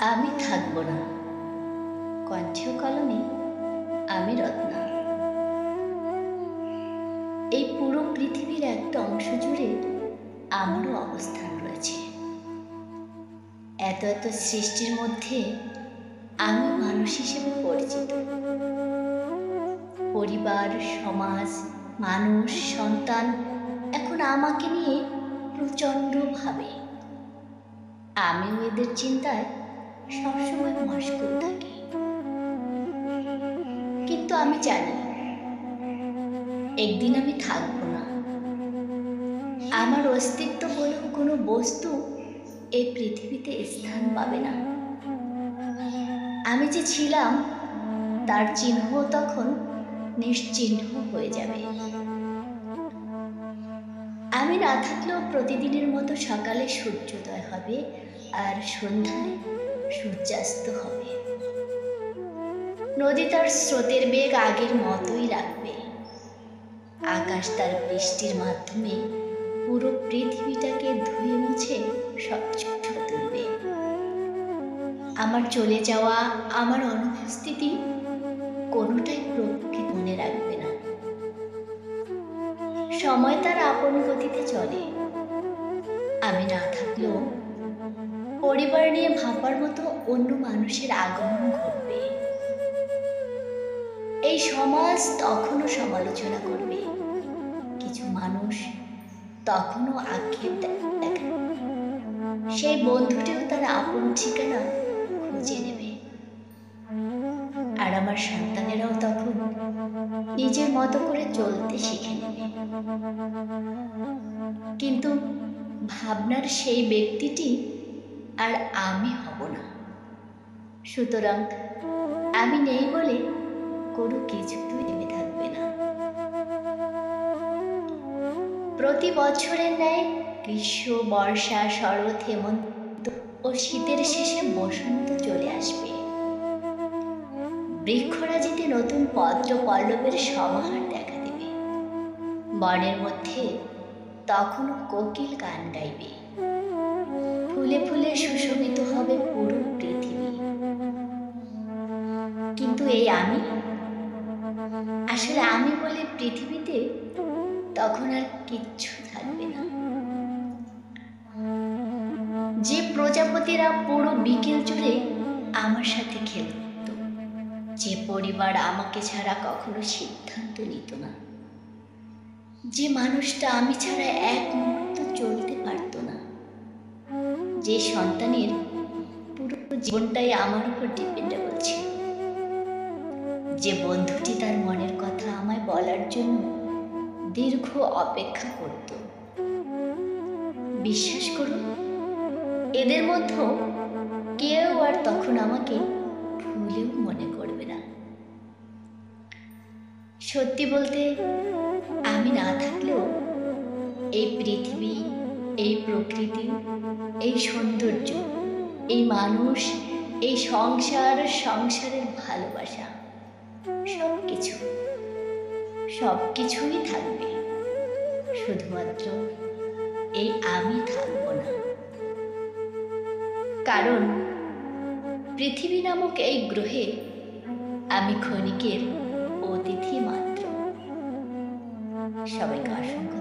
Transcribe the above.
আমি থাকব না। কণ্ঠে ও কলমে আমি রত্না। এই পুরো পৃথিবীর একটা অংশ জুড়ে আমারও অবস্থান রয়েছে। এত এত সৃষ্টির মধ্যে আমি মানুষ হিসেবে পরিচিত। পরিবার, সমাজ, মানুষ, সন্তান এখন আমাকে নিয়ে প্রচণ্ড ভাবে। আমিও এদের চিন্তায় সবসময় মশগুল থাকি। কিন্তু আমি জানি একদিন আমি থাকবো না। আমার অস্তিত্ব বলেও কোনো বস্তু এই পৃথিবীতে স্থান পাবে না। আমি যে ছিলাম তার চিহ্ন তখন নিশ্চিহ্ন হয়ে যাবে। আমি না থাকলেও প্রতিদিনের মতো সকালে সূর্যোদয় হবে আর সন্ধ্যায় সূর্যাস্ত হবে। নদী তার স্রোতের বেগ আগের মতোই রাখবে। আকাশ তার বৃষ্টির মাধ্যমে পুরো পৃথিবীটাকে ধুয়ে মুছে স্বচ্ছ তুলবে। আমার চলে যাওয়া, আমার অনুপস্থিতি কোনোটাই প্রকৃতি মনে রাখবে না। সময় তার আপন গতিতে চলে। আমি না থাকলেও পরিবার নিয়ে ভাবার মতো অন্য মানুষের আগমন ঘটবে। এই সমাজ তখনও সমালোচনা করবে। কিছু মানুষ তখনও আক্ষেপ দেখাবে। সেই বন্ধুটিও তার আপন ঠিকানা খুঁজে নেবে। আর আমার সন্তানেরাও তখন নিজের মতো করে চলতে শিখে নেবে। কিন্তু ভাবনার সেই ব্যক্তিটি আর আমি হব না। সুতরাং আমি নেই বলে কোনো কিছুই থেমে থাকবে না। প্রতি বছরের ন্যায় গ্রীষ্ম, বর্ষা, শরৎ, হেমন্ত ও শীতের শেষে বসন্ত চলে আসবে। বৃক্ষরাজিতে নতুন পত্র পল্লবের সমাহার দেখা দেবে। বনের মধ্যে তখনও কোকিল গান গাইবে। ফুলে ফুলে সুশোভিত হবে পুরো পৃথিবী। কিন্তু এই আসলে আমি বলে পৃথিবীতে তখন আর কিচ্ছু থাকবে না। যে প্রজাপতিরা পুরো বিকেল জুড়ে আমার সাথে খেলত, যে পরিবার আমাকে ছাড়া কখনো সিদ্ধান্ত নিত না, যে মানুষটা আমি ছাড়া এক মুহূর্ত চলতে পারত না, যে সন্তানের পুরো জীবনটাই আমার উপর ডিপেন্ডেবল ছিল, যে বন্ধুটি তার মনের কথা আমায় বলার জন্য দীর্ঘ অপেক্ষা করত, বিশ্বাস করুন এদের মধ্যে কেউ আর তখন আমাকে ভুলেও মনে করবে না। সত্যি বলতে আমি না থাকলেও এই পৃথিবী, এই প্রকৃতি, এই সৌন্দর্য, এই মানুষ, এই সংসারের ভালোবাসা সবকিছুই থাকবে। শুধুমাত্র এই আমি থাকব না। কারণ পৃথিবী নামক এই গ্রহে আমি ক্ষণিকের অতিথি মাত্র। সবাইকে অসংখ্য